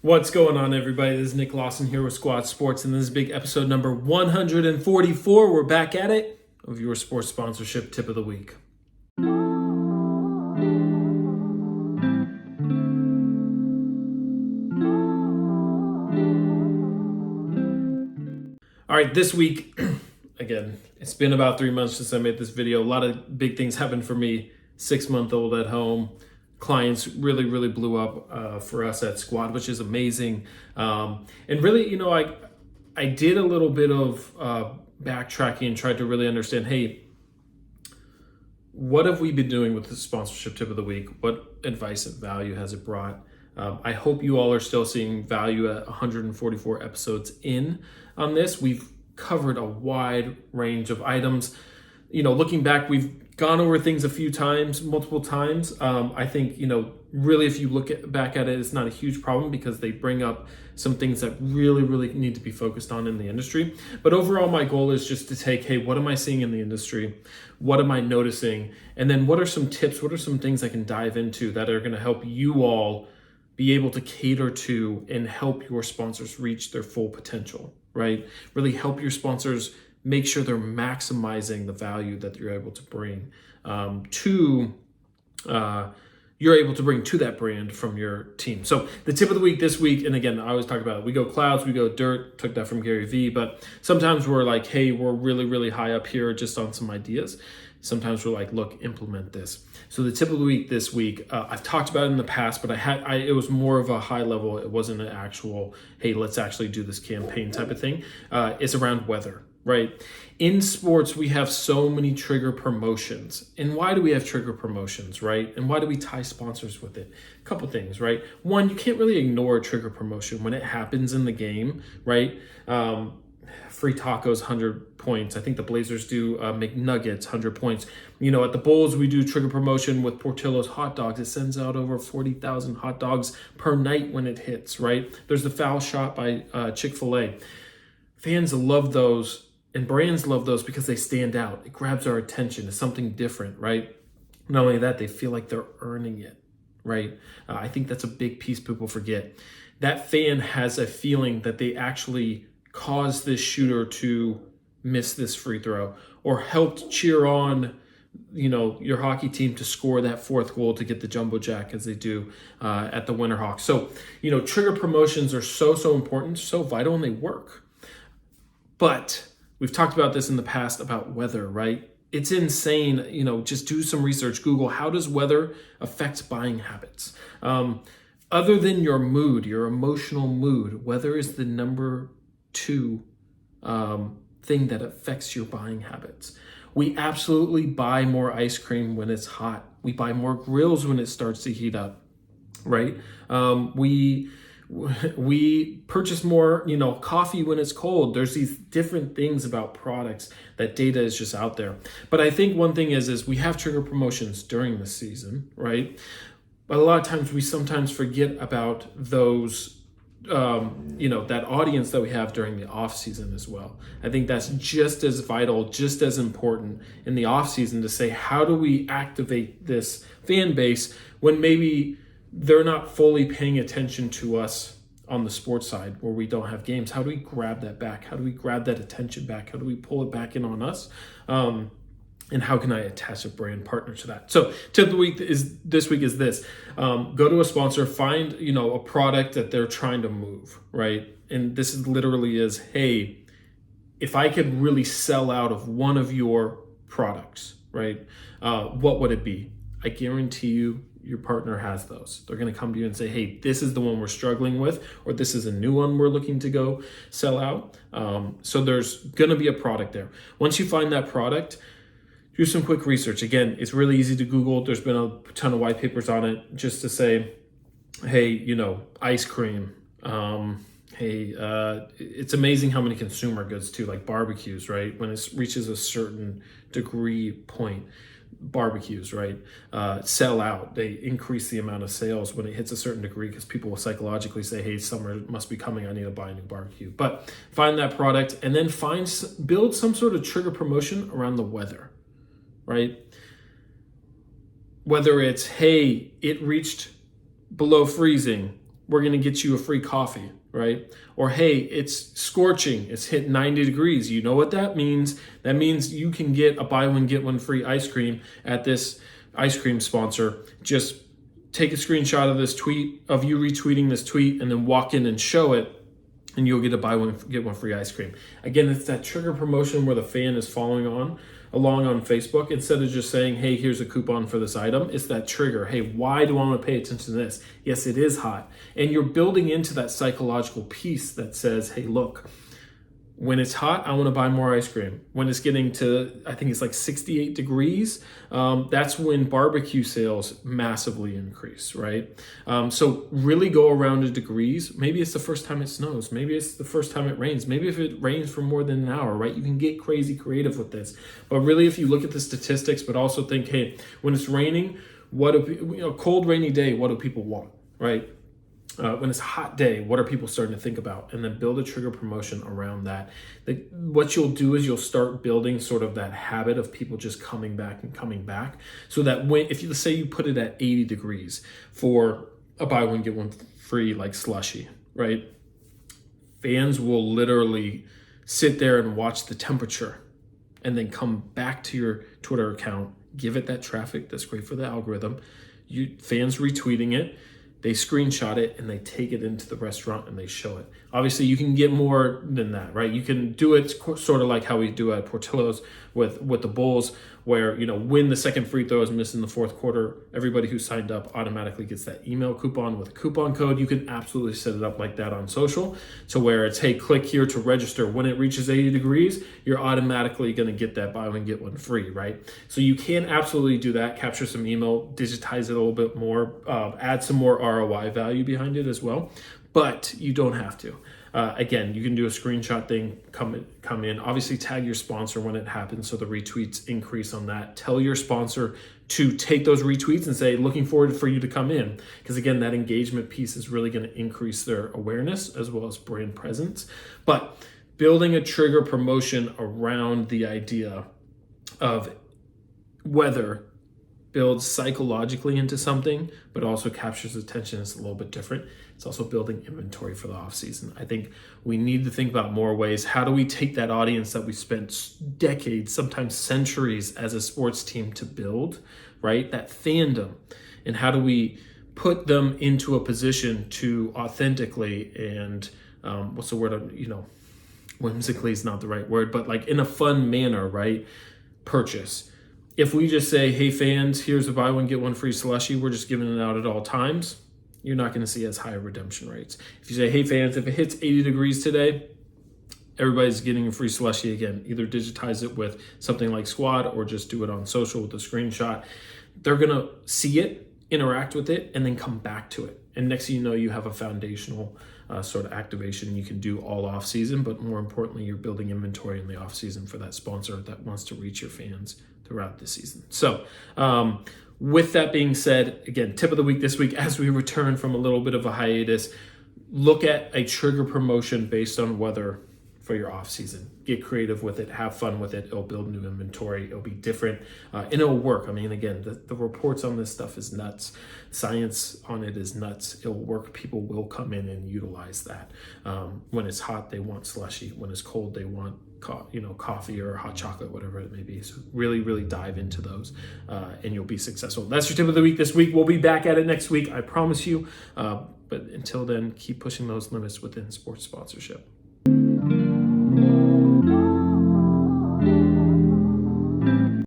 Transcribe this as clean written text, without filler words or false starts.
What's going on, everybody? This is Nick Lawson here with Squad Sports, and this is big episode number 144. We're back at it of your sports sponsorship tip of the week. All right, this week, again, it's been about 3 months since I made this video. A lot of big things happened for me. 6-month-old at home. Clients really blew up for us at Squad, which is amazing. And really, I did a little bit of backtracking and tried to really understand, hey, what have we been doing with the sponsorship tip of the week? What advice and value has it brought? I hope you all are still seeing value at 144 episodes in on this. We've covered a wide range of items. Looking back, we've gone over things a few times, multiple times. I think, really, if you look back at it, it's not a huge problem because they bring up some things that really need to be focused on in the industry. But overall, my goal is just to take, hey, what am I seeing in the industry? What am I noticing? And then what are some tips? What are some things I can dive into that are going to help you all be able to cater to and help your sponsors reach their full potential, right? Really help your sponsors make sure they're maximizing the value that you're able to bring you're able to bring to that brand from your team. So the tip of the week this week, and again, I always talk about it. We go clouds, we go dirt, took that from Gary Vee, but sometimes we're like, hey, we're really high up here just on some ideas. Sometimes we're like, look, implement this. So the tip of the week this week, I've talked about it in the past, but it was more of a high level. It wasn't an actual, hey, let's actually do this campaign type of thing. It's around weather, right? In sports, we have so many trigger promotions. And why do we have trigger promotions, right? And why do we tie sponsors with it? A couple things, right? One, you can't really ignore a trigger promotion when it happens in the game, right? Free tacos, 100 points. I think the Blazers do McNuggets, 100 points. At the Bulls, we do trigger promotion with Portillo's hot dogs. It sends out over 40,000 hot dogs per night when it hits, right? There's the foul shot by Chick-fil-A. Fans love those and brands love those because they stand out. It grabs our attention. It's something different, right? Not only that, they feel like they're earning it, right? I think that's a big piece people forget. That fan has a feeling that they actually caused this shooter to miss this free throw or helped cheer on your hockey team to score that fourth goal to get the jumbo jack as they do at the Winterhawks. So trigger promotions are so important, so vital, and they work. But we've talked about this in the past about weather, right? It's insane. Just do some research. Google, how does weather affect buying habits? Other than your mood, your emotional mood, weather is the number 2 thing that affects your buying habits. We absolutely buy more ice cream when it's hot. We buy more grills when it starts to heat up, right? We purchase more, coffee when it's cold. There's these different things about products that data is just out there. But I think one thing is we have trigger promotions during the season, right? But a lot of times we sometimes forget about those that audience that we have during the off season as well. I think that's just as vital, just as important in the off season to say, how do we activate this fan base when maybe they're not fully paying attention to us on the sports side where we don't have games? How do we grab that back? How do we grab that attention back? How do we pull it back in on us? And how can I attach a brand partner to that? So tip of the week this week is this. Go to a sponsor, find, a product that they're trying to move, right? And this is literally is, hey, if I could really sell out of one of your products, right? What would it be? I guarantee you, your partner has those. They're going to come to you and say, hey, this is the one we're struggling with, or this is a new one we're looking to go sell out. So there's going to be a product there. Once you find that product, do some quick research. Again, it's really easy to Google. There's been a ton of white papers on it just to say, hey, ice cream. It's amazing how many consumer goods too, like barbecues, right? When it reaches a certain degree point, barbecues, right? Sell out. They increase the amount of sales when it hits a certain degree because people will psychologically say, hey, summer must be coming. I need to buy a new barbecue. But find that product and then build some sort of trigger promotion around the weather. Right? Whether it's, hey, it reached below freezing, we're going to get you a free coffee, right? Or, hey, it's scorching, it's hit 90 degrees. You know what that means? That means you can get a buy one, get one free ice cream at this ice cream sponsor. Just take a screenshot of this tweet, of you retweeting this tweet, and then walk in and show it, and you'll get a buy one, get one free ice cream. Again, it's that trigger promotion where the fan is following along on Facebook. Instead of just saying, hey, here's a coupon for this item, it's that trigger. Hey, why do I want to pay attention to this? Yes, it is hot. And you're building into that psychological piece that says, hey, look, when it's hot, I want to buy more ice cream. When it's getting to, I think it's like 68 degrees, that's when barbecue sales massively increase, right? So really go around the degrees. Maybe it's the first time it snows. Maybe it's the first time it rains. Maybe if it rains for more than an hour, right? You can get crazy creative with this. But really, if you look at the statistics, but also think, hey, when it's raining, cold, rainy day, what do people want, right? When it's a hot day, what are people starting to think about? And then build a trigger promotion around that. What you'll do is you'll start building sort of that habit of people just coming back, so that let's say you put it at 80 degrees for a buy one, get one free like slushy, right? Fans will literally sit there and watch the temperature and then come back to your Twitter account, give it that traffic that's great for the algorithm. Fans retweeting it, they screenshot it, and they take it into the restaurant and they show it. Obviously, you can get more than that, right? You can do it sort of like how we do at Portillo's with the Bulls, where, when the second free throw is missed in the fourth quarter, everybody who signed up automatically gets that email coupon with a coupon code. You can absolutely set it up like that on social, to where it's, hey, click here to register. When it reaches 80 degrees, you're automatically going to get that buy one, get one free, right? So you can absolutely do that, capture some email, digitize it a little bit more, add some more ROI value behind it as well. But you don't have to. Again, you can do a screenshot thing, come in. Obviously, tag your sponsor when it happens so the retweets increase on that. Tell your sponsor to take those retweets and say, looking forward for you to come in. Because again, that engagement piece is really going to increase their awareness as well as brand presence. But building a trigger promotion around the idea of weather builds psychologically into something, but also captures attention is a little bit different. It's also building inventory for the off season. I think we need to think about more ways. How do we take that audience that we spent decades, sometimes centuries as a sports team to build, right? That fandom, and how do we put them into a position to authentically and what's the word? Whimsically is not the right word, but like in a fun manner, right? Purchase. If we just say, hey fans, here's a buy one, get one free slushy, we're just giving it out at all times, you're not going to see as high redemption rates. If you say, hey fans, if it hits 80 degrees today, everybody's getting a free slushy again. Either digitize it with something like Squad or just do it on social with a screenshot. They're going to see it, interact with it, and then come back to it. And next thing you know, you have a foundational sort of activation you can do all off season, but more importantly, you're building inventory in the off season for that sponsor that wants to reach your fans throughout the season. So with that being said, again, tip of the week this week, as we return from a little bit of a hiatus, look at a trigger promotion based on weather for your off season. Get creative with it, have fun with it. It'll build new inventory. It'll be different, and it'll work. I mean, again, the reports on this stuff is nuts. Science on it is nuts. It'll work. People will come in and utilize that. When it's hot, they want slushy. When it's cold, they want coffee or hot chocolate, whatever it may be. So really, really dive into those, and you'll be successful. That's your tip of the week this week. We'll be back at it next week, I promise you. But until then, keep pushing those limits within sports sponsorship.